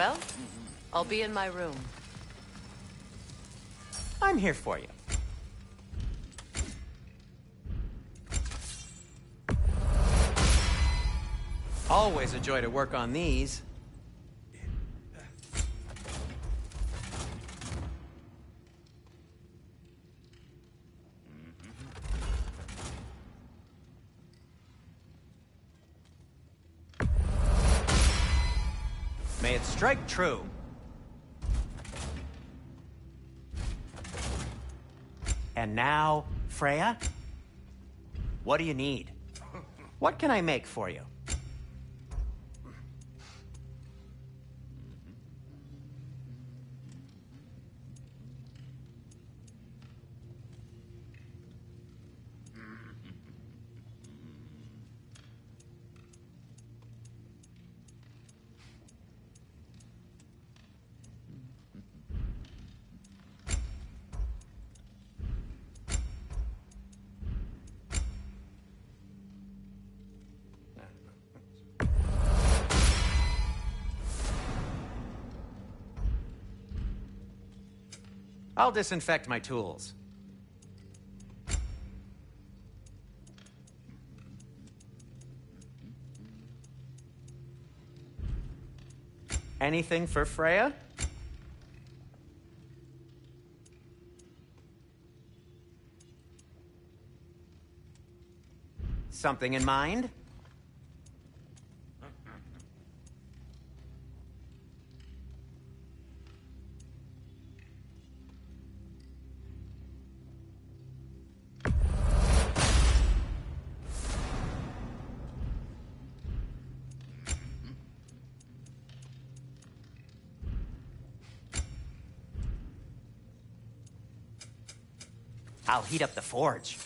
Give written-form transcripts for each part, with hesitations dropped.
Well, I'll be in my room. I'm here for you. Always a joy to work on these. May it strike true. And now, Freya? What do you need? What can I make for you? I'll disinfect my tools. Anything for Freya? Something in mind? I'll heat up the forge.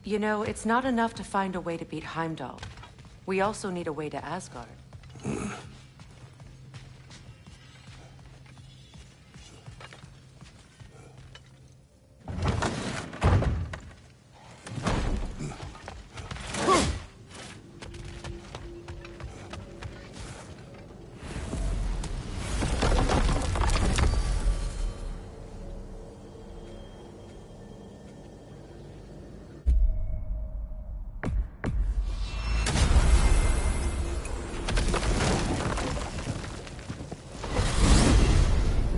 You know, it's not enough to find a way to beat Heimdall. We also need a way to Asgard.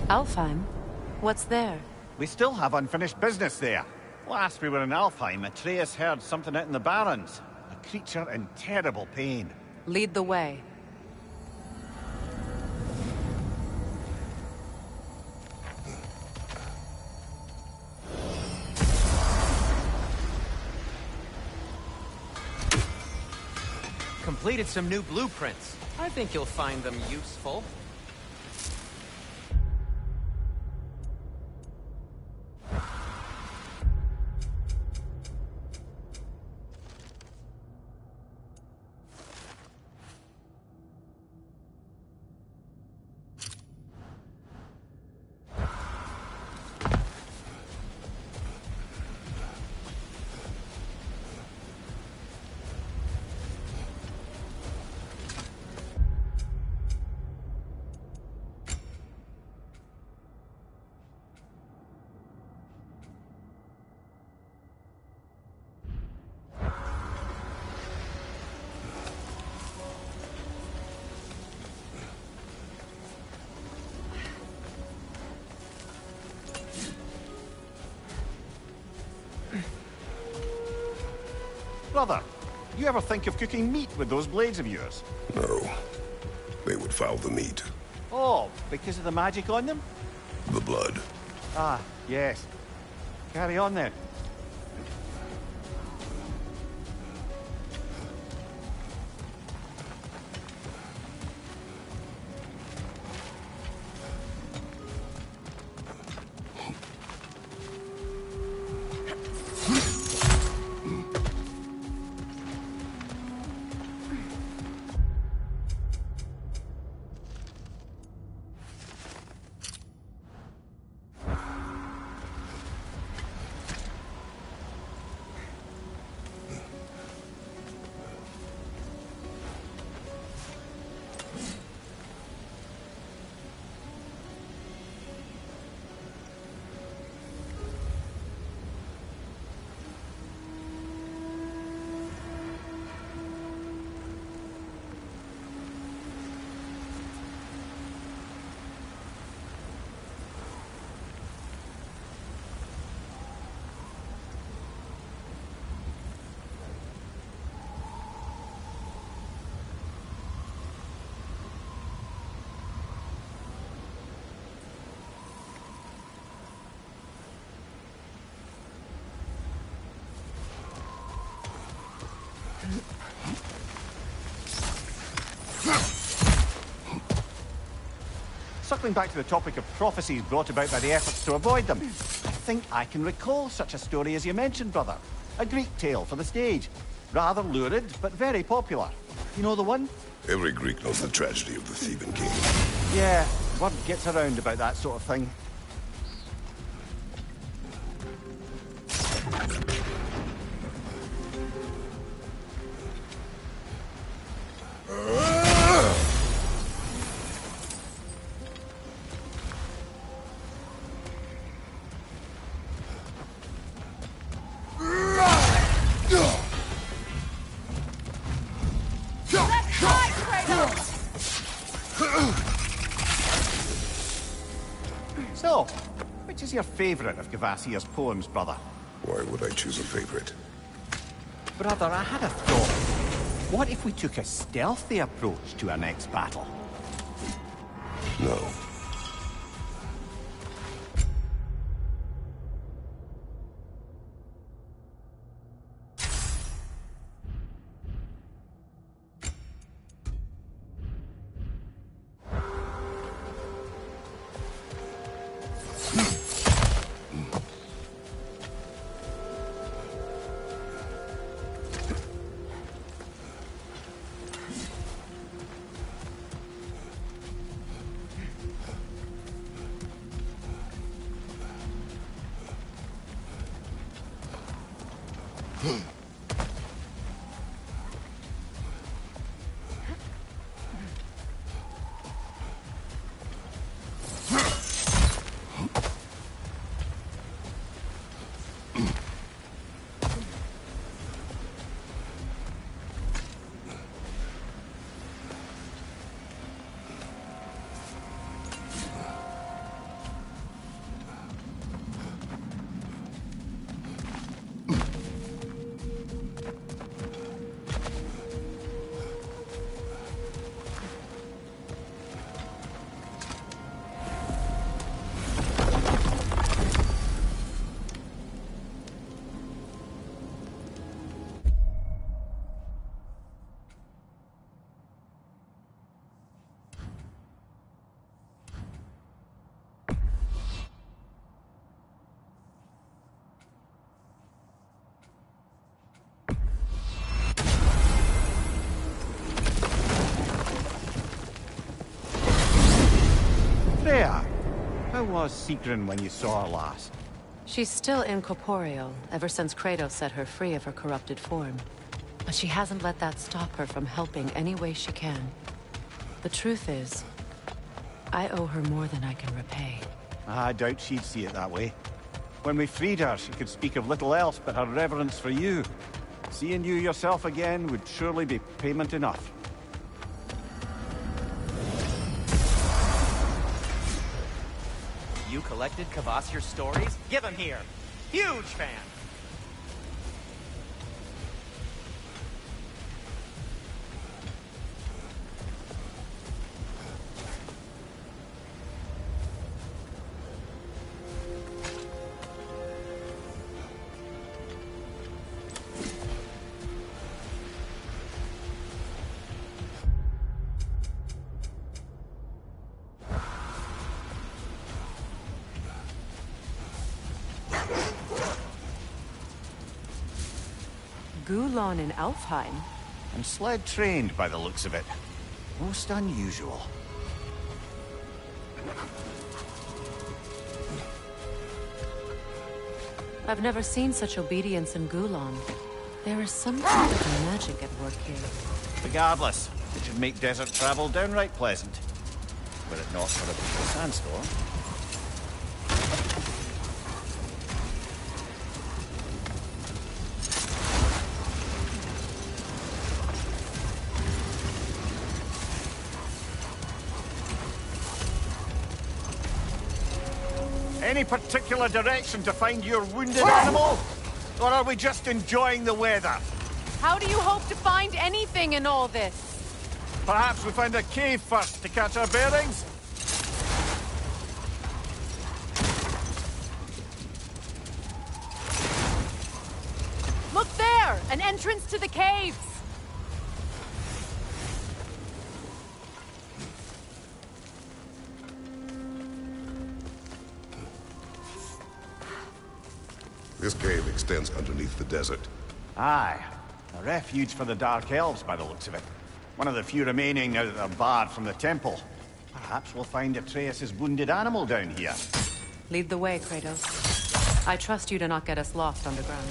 Alfheim? What's there? We still have unfinished business there. Last we were in Alfheim, Atreus heard something out in the Barrens. A creature in terrible pain. Lead the way. completed some new blueprints. I think you'll find them useful. Brother, you ever think of cooking meat with those blades of yours? No. They would foul the meat. Oh, because of the magic on them? The blood. Ah, yes. Carry on then. Circling back to the topic of prophecies brought about by the efforts to avoid them, I think I can recall such a story as you mentioned, brother. A Greek tale for the stage. Rather lurid, but very popular. You know the one? Every Greek knows the tragedy of the Theban king. Yeah, word gets around about that sort of thing. So, which is your favourite of Kvasir's poems, brother? Why would I choose a favorite? Brother, I had a thought. What if we took a stealthy approach to our next battle? No. How was Sigrun when you saw her last? She's still incorporeal, ever since Kratos set her free of her corrupted form. But she hasn't let that stop her from helping any way she can. The truth is, I owe her more than I can repay. I doubt she'd see it that way. When we freed her, she could speak of little else but her reverence for you. Seeing you yourself again would surely be payment enough. You collected Kvasir's stories? Give him here. Huge fan. Gulon in Alfheim? And sled trained by the looks of it. Most unusual. I've never seen such obedience in Gulon. There is some kind of magic at work here. Regardless, it should make desert travel downright pleasant. Were it not for a brutal sandstorm. Any particular direction to find your wounded animal? Or are we just enjoying the weather? How do you hope to find anything in all this? Perhaps we find a cave first to catch our bearings? Look there! An entrance to the caves! This cave extends underneath the desert. Aye. A refuge for the Dark Elves by the looks of it. One of the few remaining now that they're barred from the temple. Perhaps we'll find Atreus' wounded animal down here. Lead the way, Kratos. I trust you to not get us lost underground.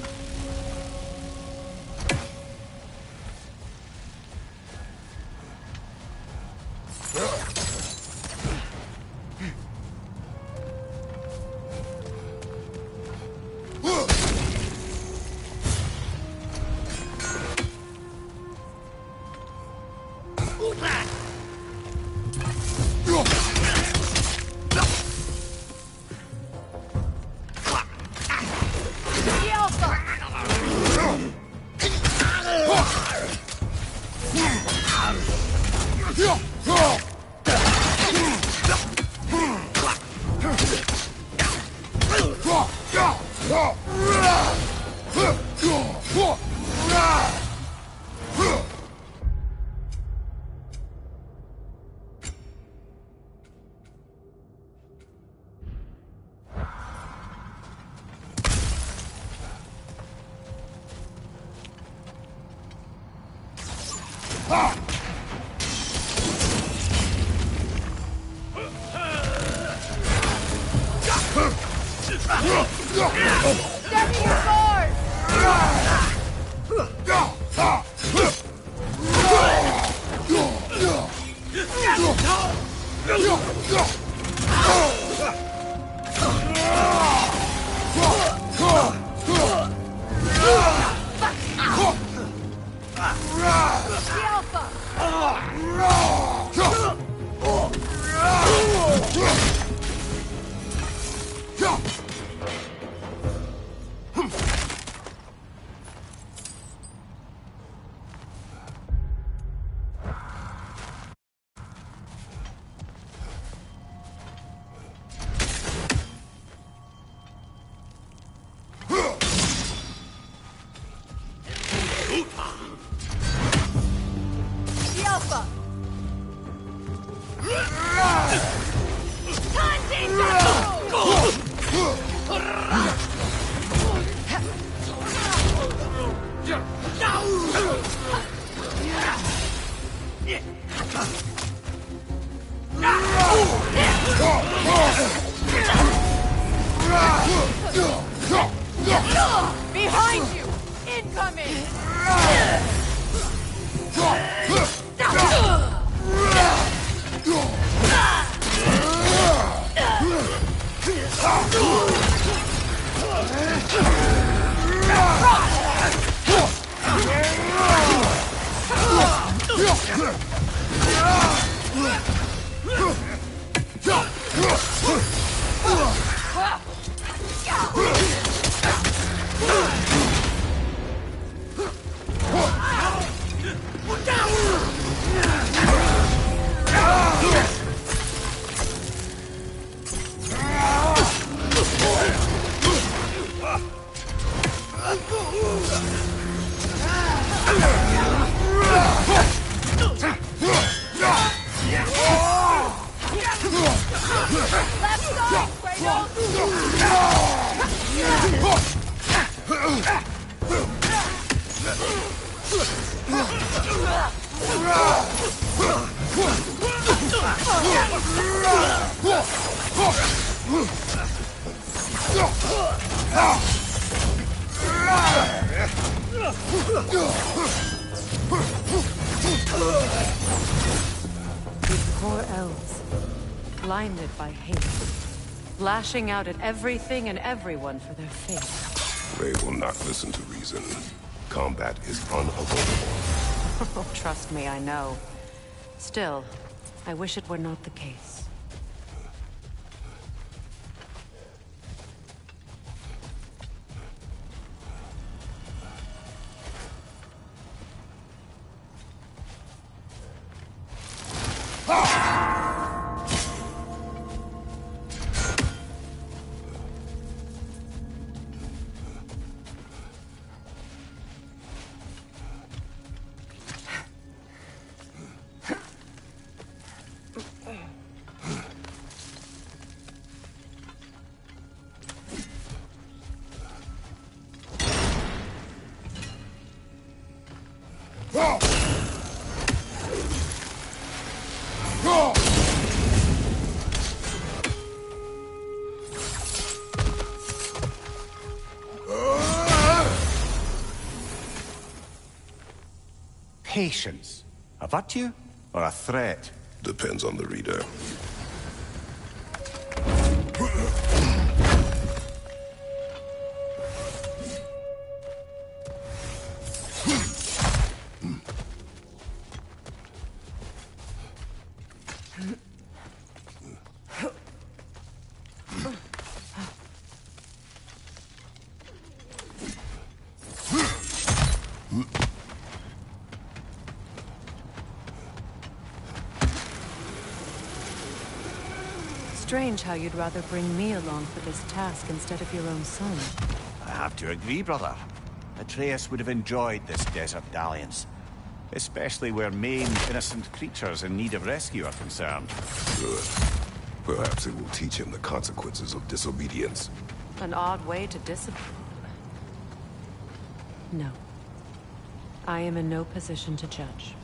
These poor elves, blinded by hate, lashing out at everything and everyone for their fate. They will not listen to reason. Combat is unavoidable. Oh, trust me, I know. Still, I wish it were not the case. Patience. A virtue or a threat? Depends on the reader. Strange how you'd rather bring me along for this task instead of your own son. I have to agree, brother. Atreus would have enjoyed this desert dalliance. Especially where maimed, innocent creatures in need of rescue are concerned. Good. Perhaps it will teach him the consequences of disobedience. An odd way to discipline. No. I am in no position to judge.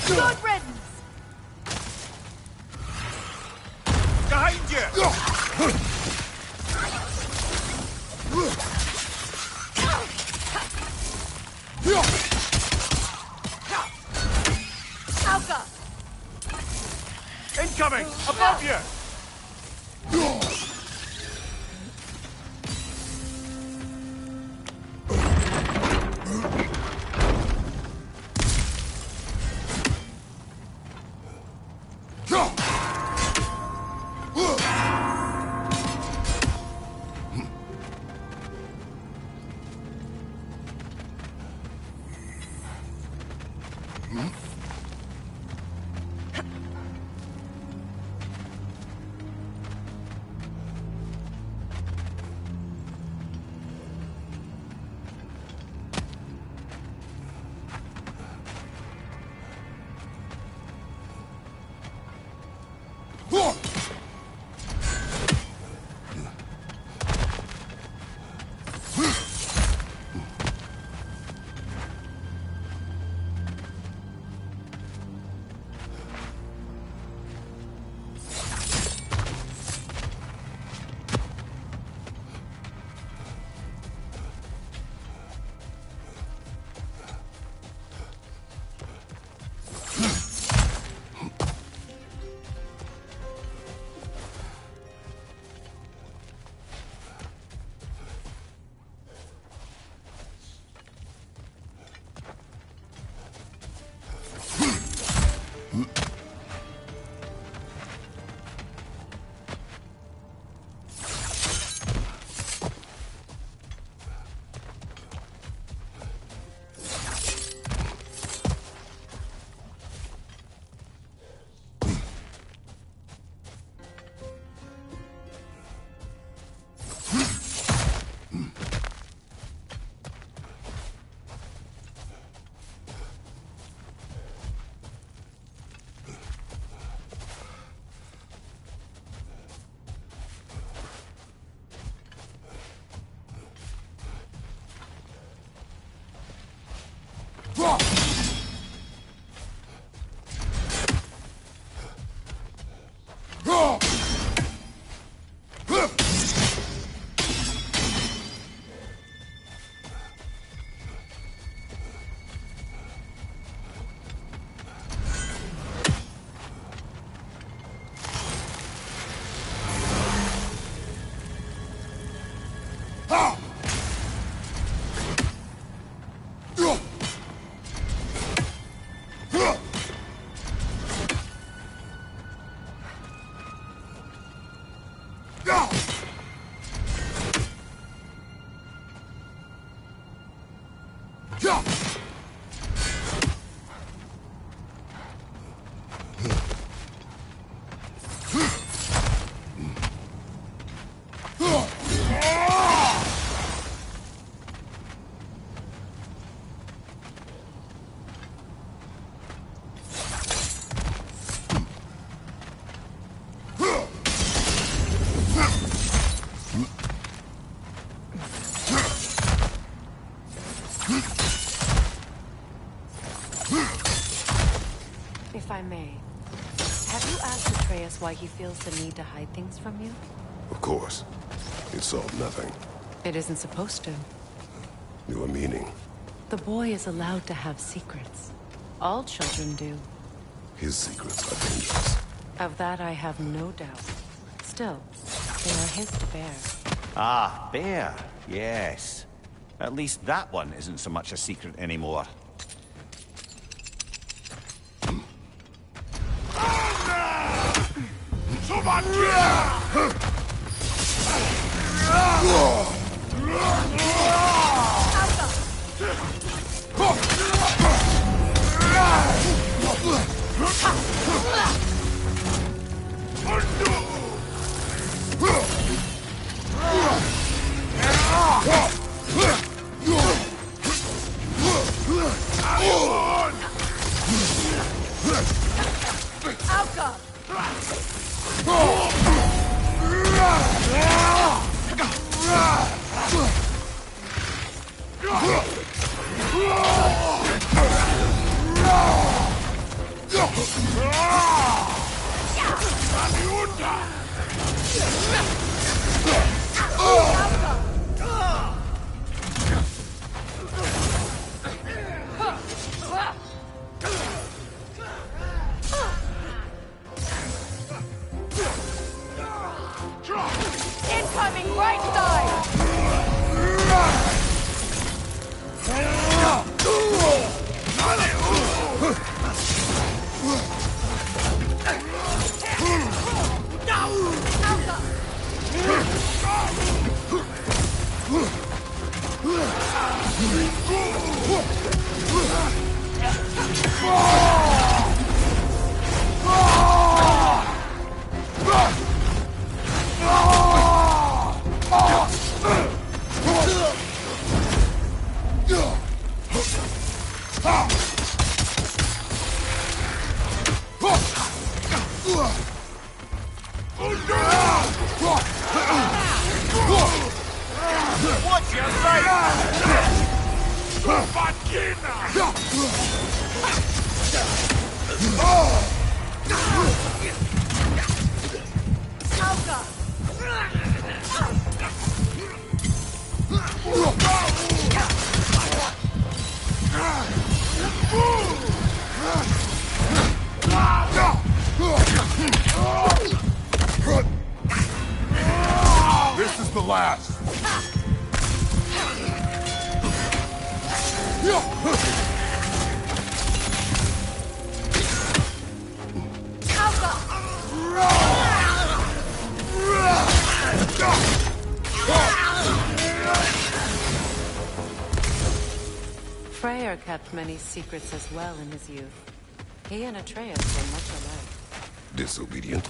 Good riddance! Behind you! Alka! Incoming! Above you! If I may, have you asked Atreus why he feels the need to hide things from you? Of course. It solved nothing. It isn't supposed to. Your meaning. The boy is allowed to have secrets. All children do. His secrets are dangerous. Of that I have no doubt. Still, they are his to bear. Ah, bear. Yes. At least that one isn't so much a secret anymore. Incoming right side! Watch your right! This is the last. Freyr kept many secrets as well in his youth. He and Atreus were much alike. Disobedient.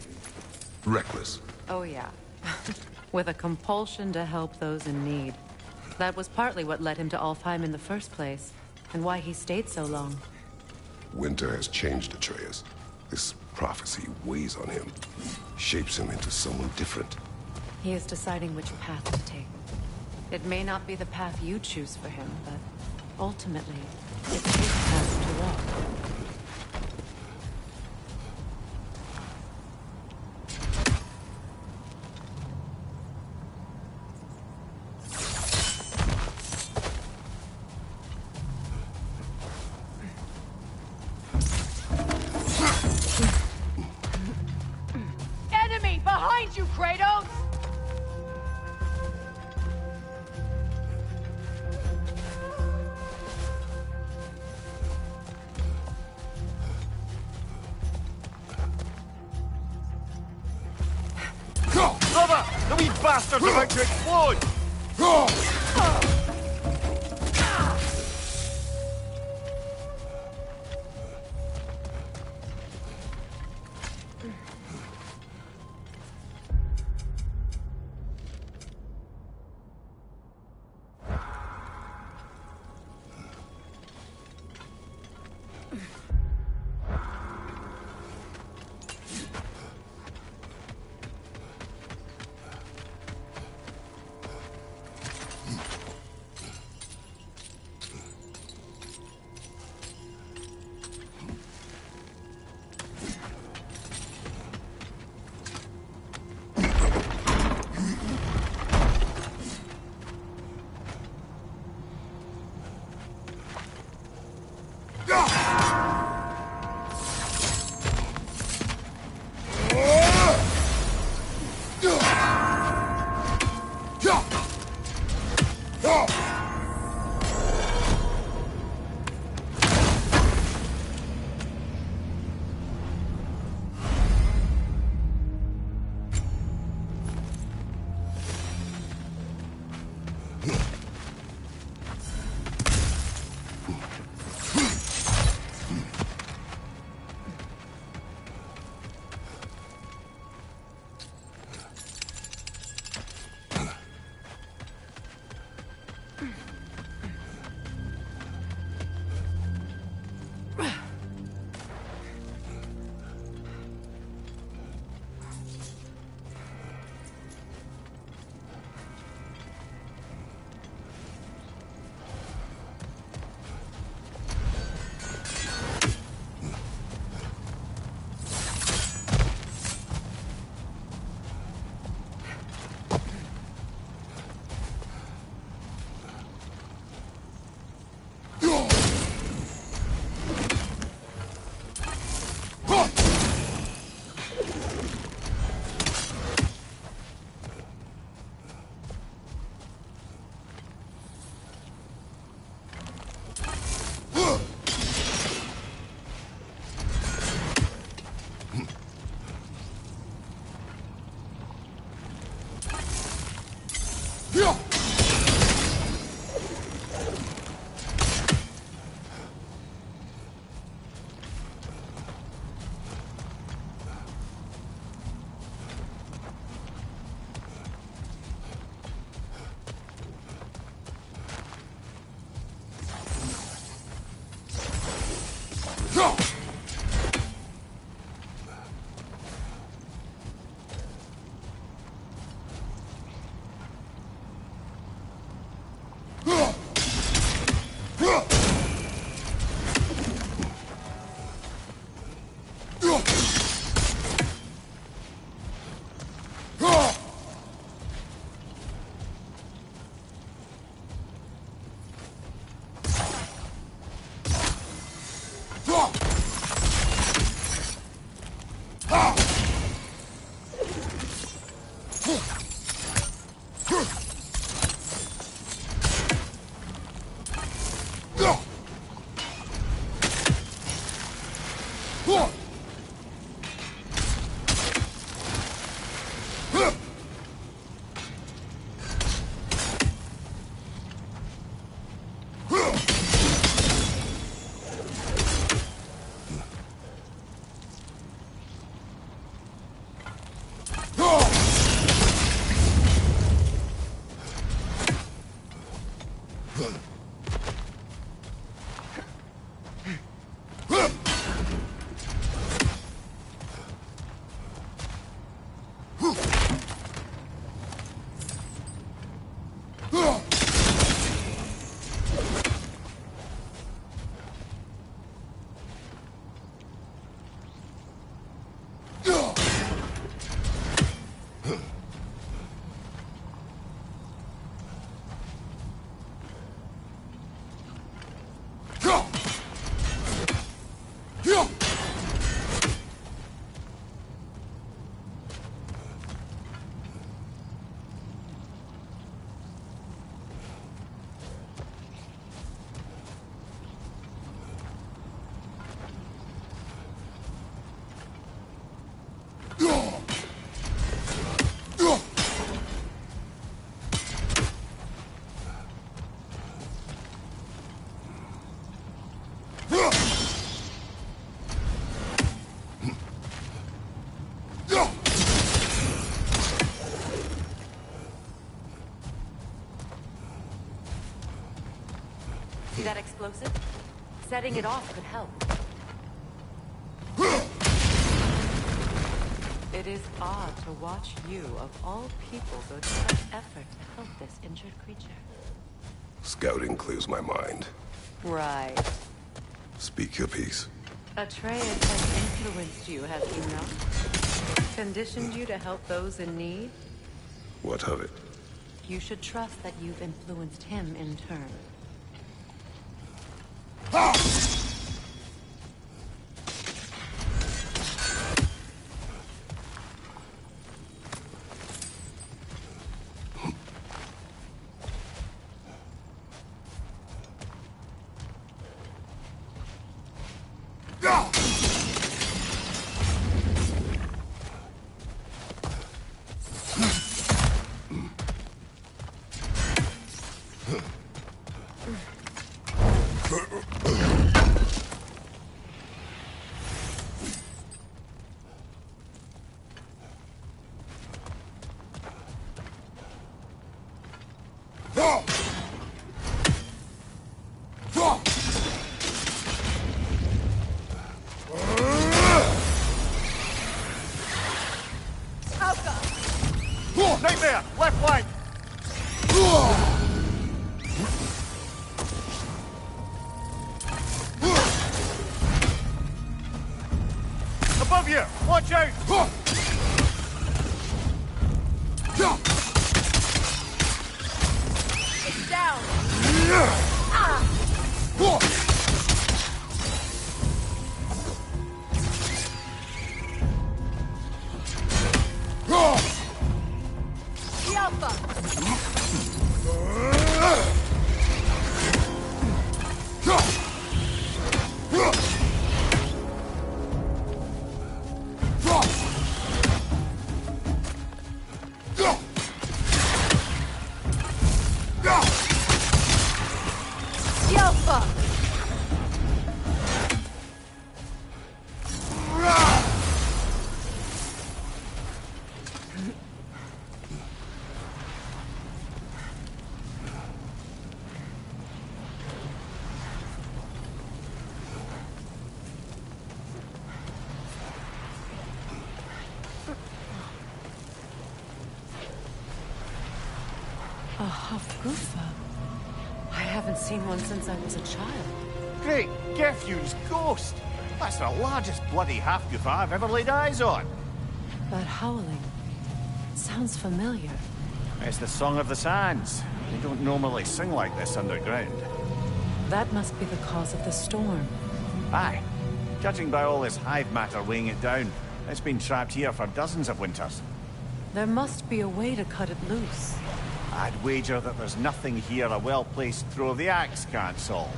Reckless. Oh yeah. With a compulsion to help those in need. That was partly what led him to Alfheim in the first place, and why he stayed so long. Winter has changed Atreus. This prophecy weighs on him, shapes him into someone different. He is deciding which path to take. It may not be the path you choose for him, but ultimately, it's his path to walk. Enemy behind you, Kratos! Brother! The wee bastard's about to explode! See that explosive? Setting it off could help. It is odd to watch you, of all people, go to such effort to help this injured creature. Scouting clears my mind. Right. Speak your piece. Atreus has influenced you, has he not? Conditioned you to help those in need? What of it? You should trust that you've influenced him in turn. Right there! Left flank! Above you! Watch out! It's down. The Alpha. The Alpha. Gufa. I haven't seen one since I was a child. Great Gefyun's ghost! That's the largest bloody half-goof I've ever laid eyes on. That howling sounds familiar. It's the Song of the Sands. They don't normally sing like this underground. That must be the cause of the storm. Aye. Judging by all this hive matter weighing it down, it's been trapped here for dozens of winters. There must be a way to cut it loose. I'd wager that there's nothing here a well-placed throw of the axe can't solve.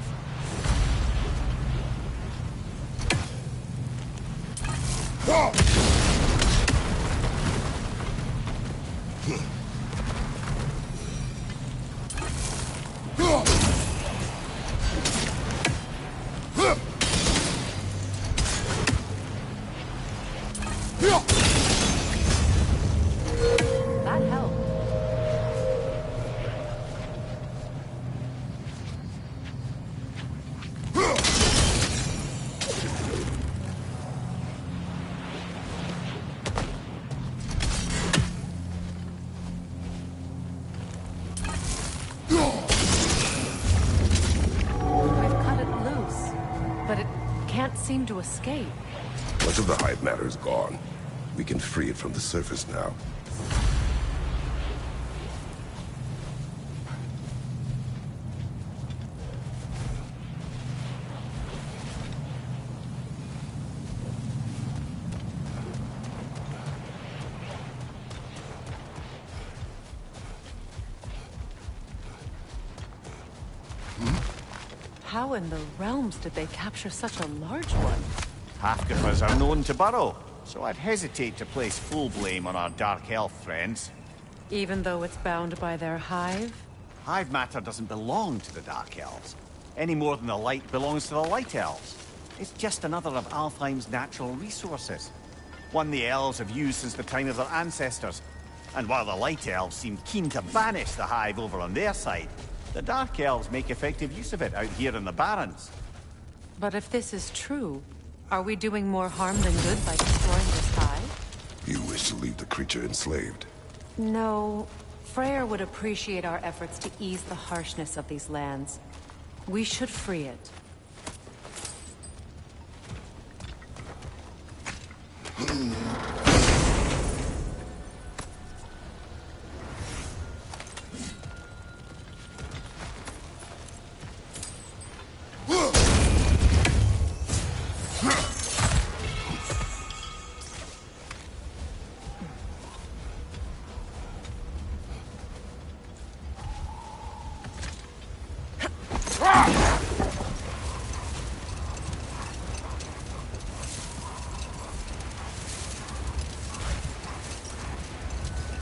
That helped. We've cut it loose, but it can't seem to escape. Much of the hive matter is gone. We can free it from the surface now. How in the realms did they capture such a large one? Half-goofers are known to burrow, so I'd hesitate to place full blame on our Dark Elf friends. Even though it's bound by their hive? Hive matter doesn't belong to the Dark Elves, any more than the light belongs to the Light Elves. It's just another of Alfheim's natural resources. One the elves have used since the time of their ancestors. And while the Light Elves seem keen to banish the hive over on their side, the Dark Elves make effective use of it out here in the Barrens. But if this is true, are we doing more harm than good by destroying this hive? You wish to leave the creature enslaved? No. Freyr would appreciate our efforts to ease the harshness of these lands. We should free it.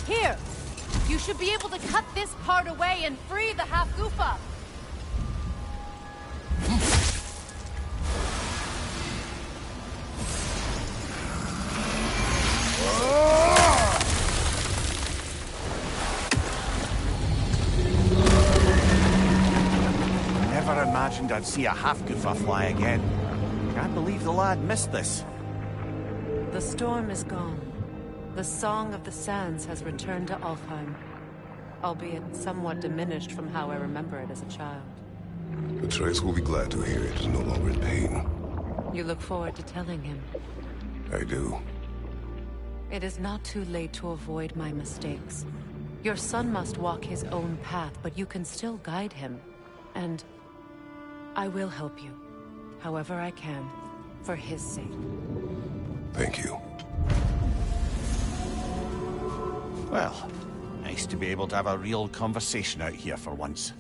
Here! You should be able to cut this part away and free the half-goofa! Never imagined I'd see a half-goofa fly again. Can't believe the lad missed this. The storm is gone. The Song of the Sands has returned to Alfheim, albeit somewhat diminished from how I remember it as a child. Atreus will be glad to hear it is no longer in pain. You look forward to telling him. I do. It is not too late to avoid my mistakes. Your son must walk his own path, but you can still guide him. And I will help you, however I can, for his sake. Thank you. Well, nice to be able to have a real conversation out here for once.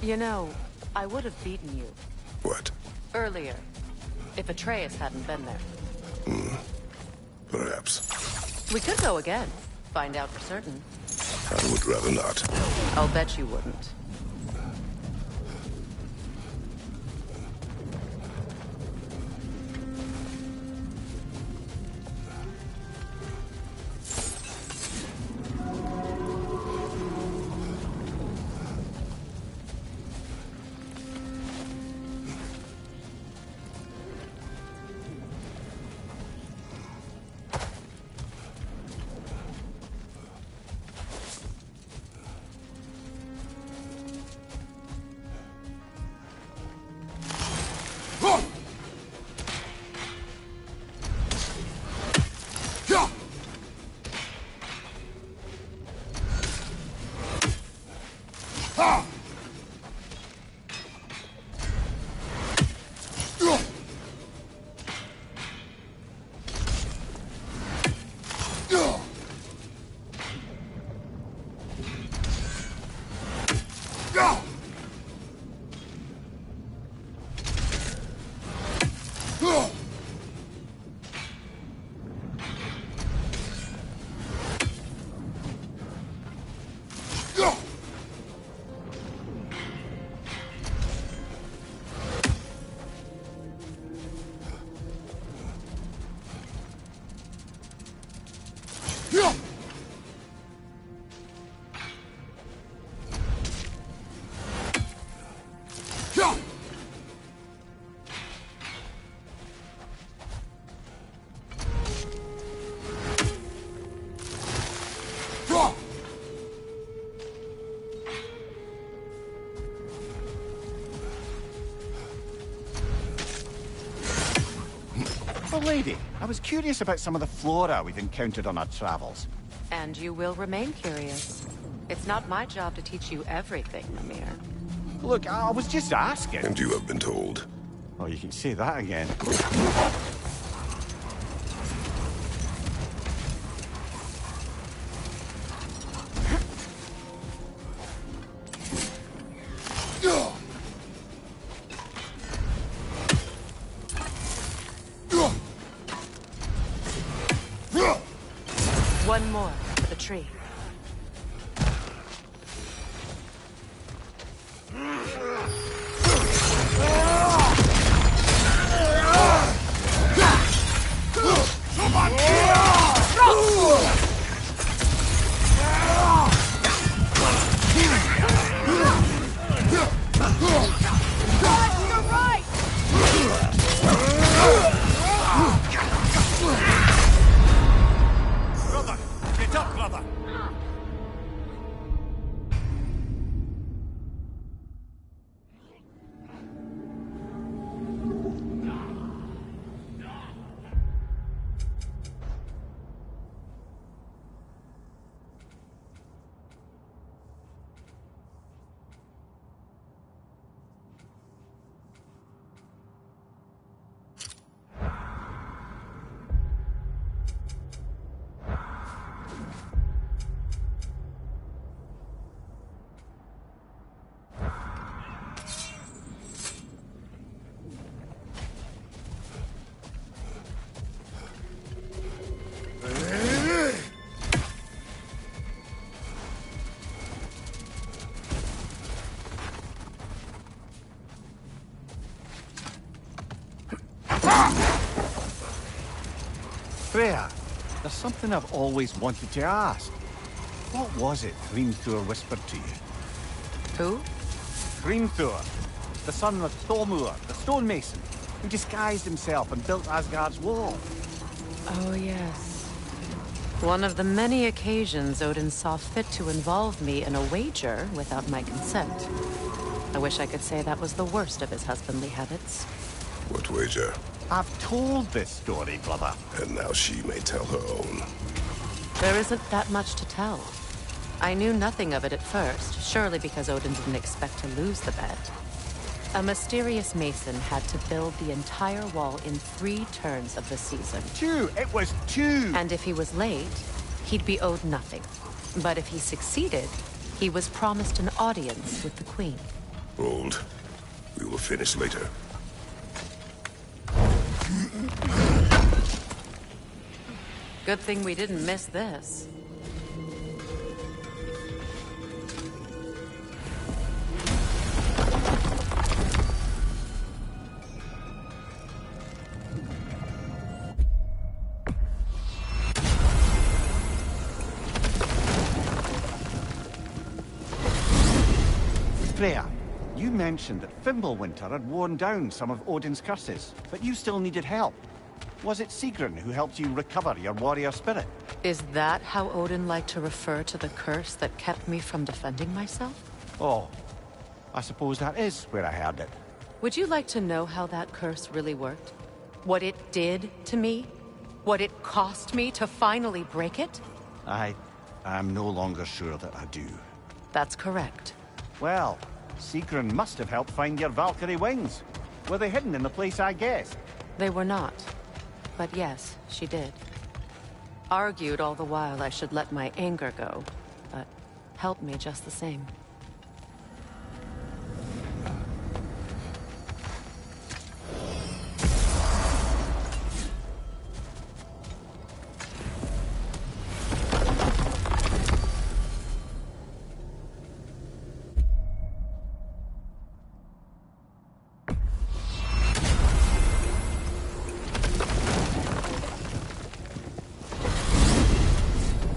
You know, I would have beaten you What? earlier, if Atreus hadn't been there. Perhaps. We could go again, find out for certain. I would rather not. I'll bet you wouldn't. Oh, lady, I was curious about some of the flora we've encountered on our travels. And you will remain curious. It's not my job to teach you everything, Mimir. Look, I was just asking. And you have been told. Oh, you can say that again. One more for the tree. Freya, there's something I've always wanted to ask. What was it Hrimthur whispered to you? Who? Hrimthur, the son of Thormur, the stonemason, who disguised himself and built Asgard's wall. Oh, yes. One of the many occasions Odin saw fit to involve me in a wager without my consent. I wish I could say that was the worst of his husbandly habits. What wager? I've told this story, brother. And now she may tell her own. There isn't that much to tell. I knew nothing of it at first, surely because Odin didn't expect to lose the bet. A mysterious mason had to build the entire wall in 3 turns of the season. 2! It was 2! And if he was late, he'd be owed nothing. But if he succeeded, he was promised an audience with the queen. Old. We will finish later. Good thing we didn't miss this. Freya, you mentioned that Fimbulwinter had worn down some of Odin's curses, but you still needed help. Was it Sigrun who helped you recover your warrior spirit? Is that how Odin liked to refer to the curse that kept me from defending myself? Oh, I suppose that is where I heard it. Would you like to know how that curse really worked? What it did to me? What it cost me to finally break it? I'm no longer sure that I do. That's correct. Well, Sigrun must have helped find your Valkyrie wings. Were they hidden in the place I guessed? They were not. But yes, she did. Argued all the while I should let my anger go, but helped me just the same.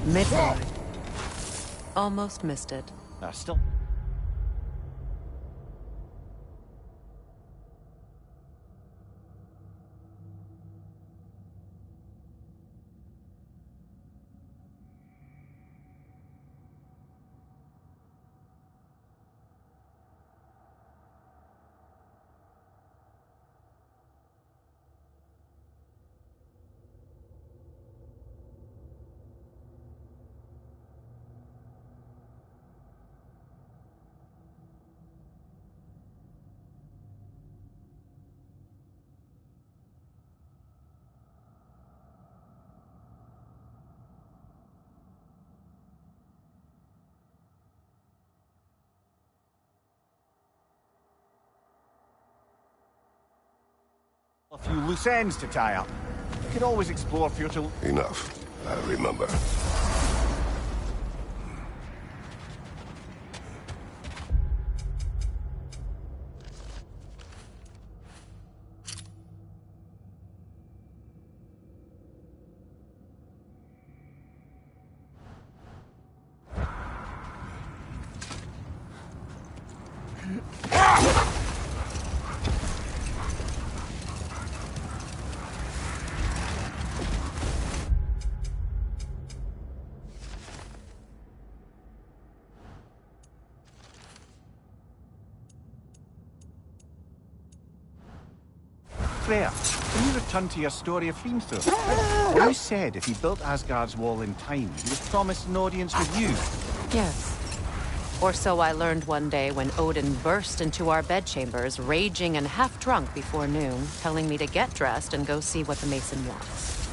Midgard. Almost missed it. Still... A few loose ends to tie up. You could always explore future... Enough. I remember. Freya, can you return to your story of Hrimthur? You said if he built Asgard's wall in time, he was promised an audience with you. Yes. Or so I learned one day when Odin burst into our bedchambers, raging and half-drunk before noon, telling me to get dressed and go see what the Mason wants.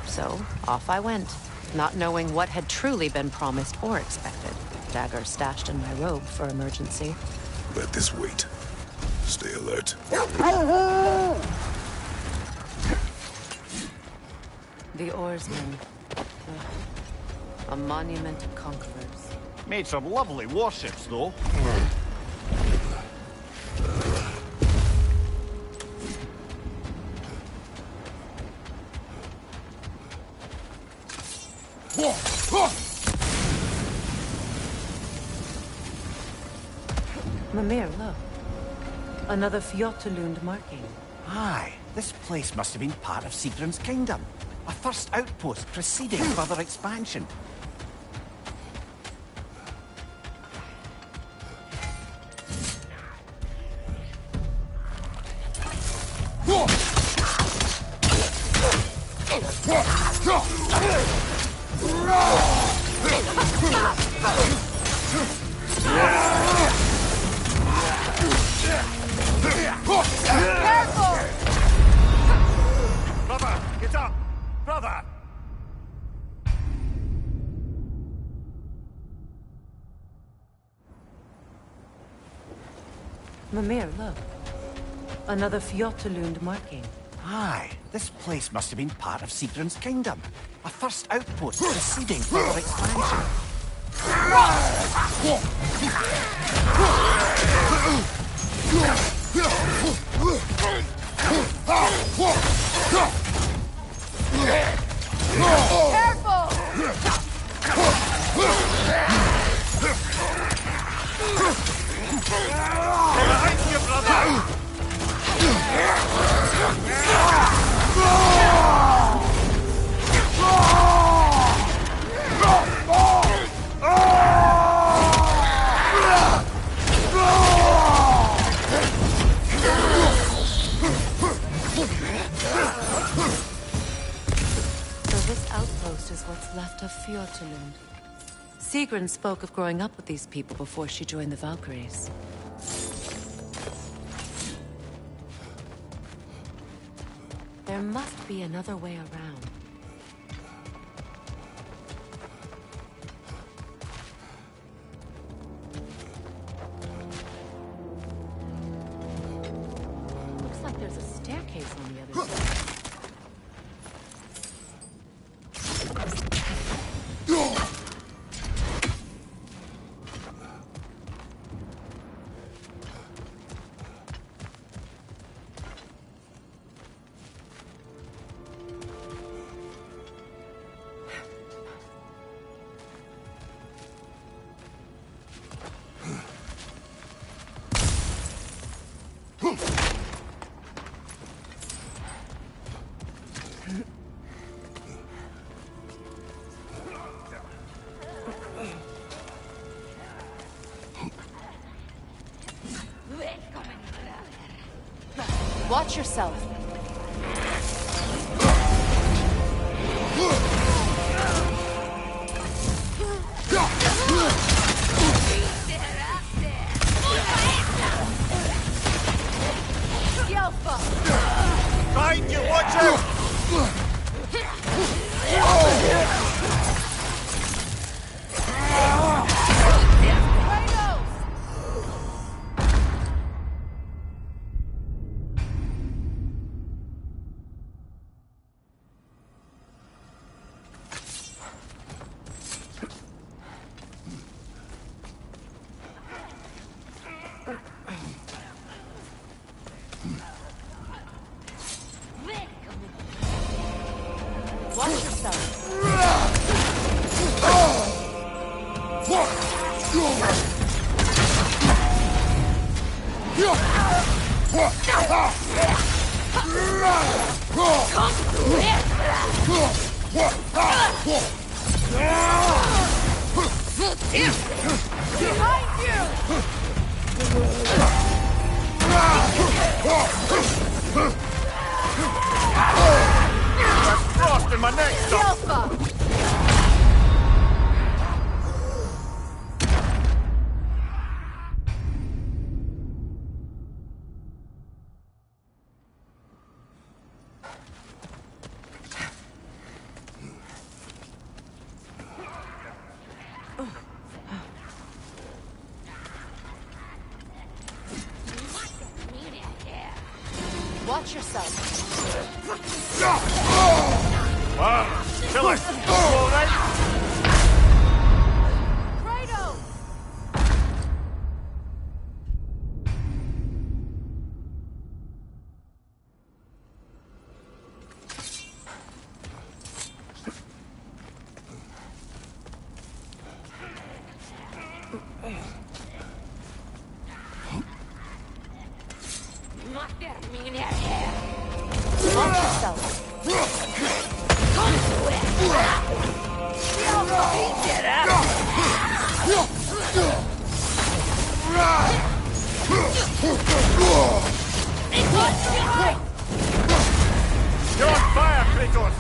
So, off I went, not knowing what had truly been promised or expected. Dagger stashed in my robe for emergency. Let this wait. Stay alert. The oarsmen. A monument of conquerors. Made some lovely warships, though. Mimir, look. Another Fjotalund marking. Aye, this place must have been part of Sigrun's kingdom. A first outpost preceding further expansion. Brother, get up! Brother! Mimir, look. Another Fjotalund marking. Aye, this place must have been part of Sigrun's kingdom. A first outpost preceding further expansion. So this outpost is what's left of Fjotalund. Sigrun spoke of growing up with these people before she joined the Valkyries. There must be another way around. Looks like there's a staircase on the other side. Watch yourself. Find you, watch out! Watch yourself. Frost in my neck stop! Watch yourself. Wow, kill it! All right? Kratos! Watch yourself. You're on fire, Kratos!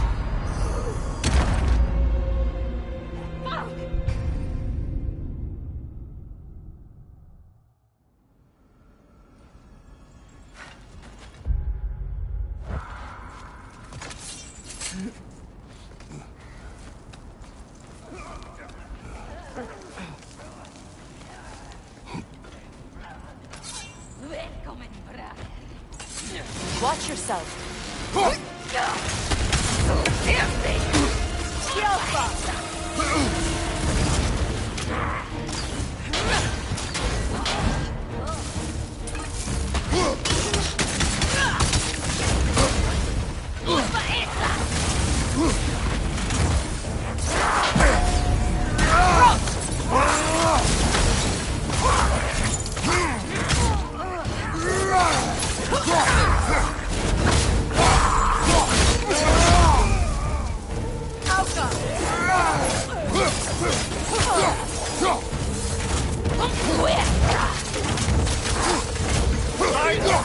Watch yourself.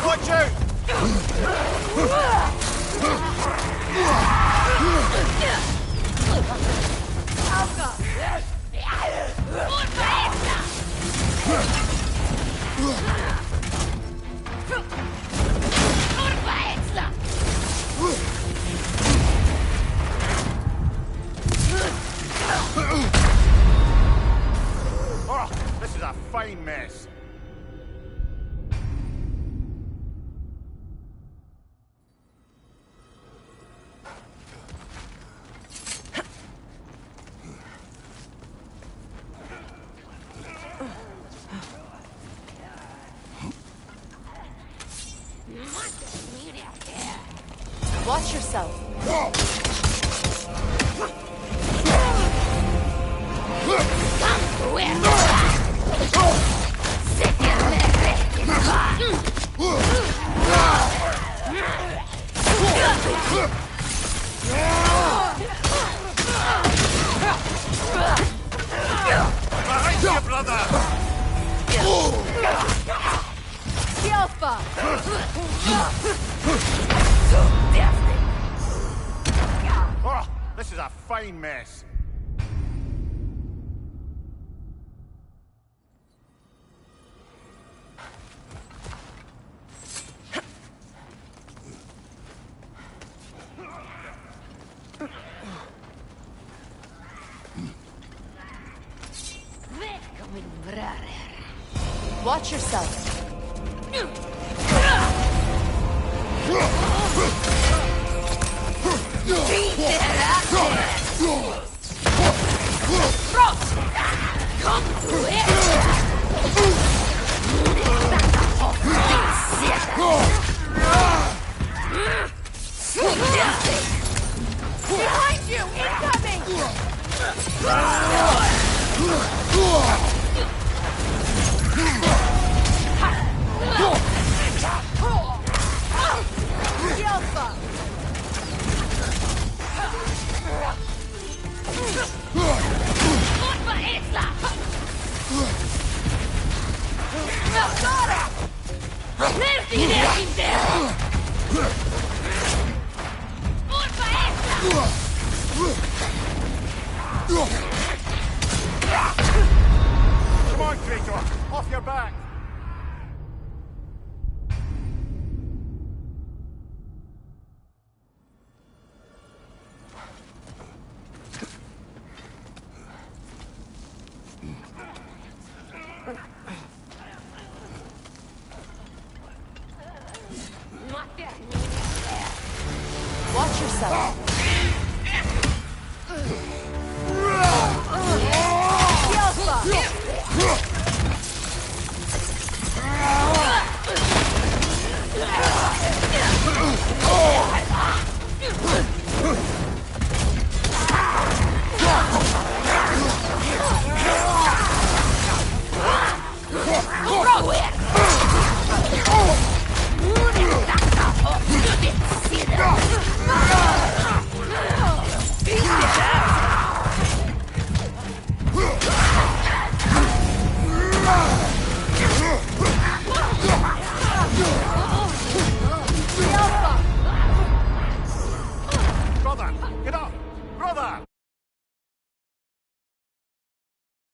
Watch out! Oh, this is a fine mess. Watch yourself. Behind you, brother! Alpha! Oh, this is a fine mess. Watch yourself. Behind you! Incoming! Alpha! Come on, Kratos! Off your back! Watch yourself.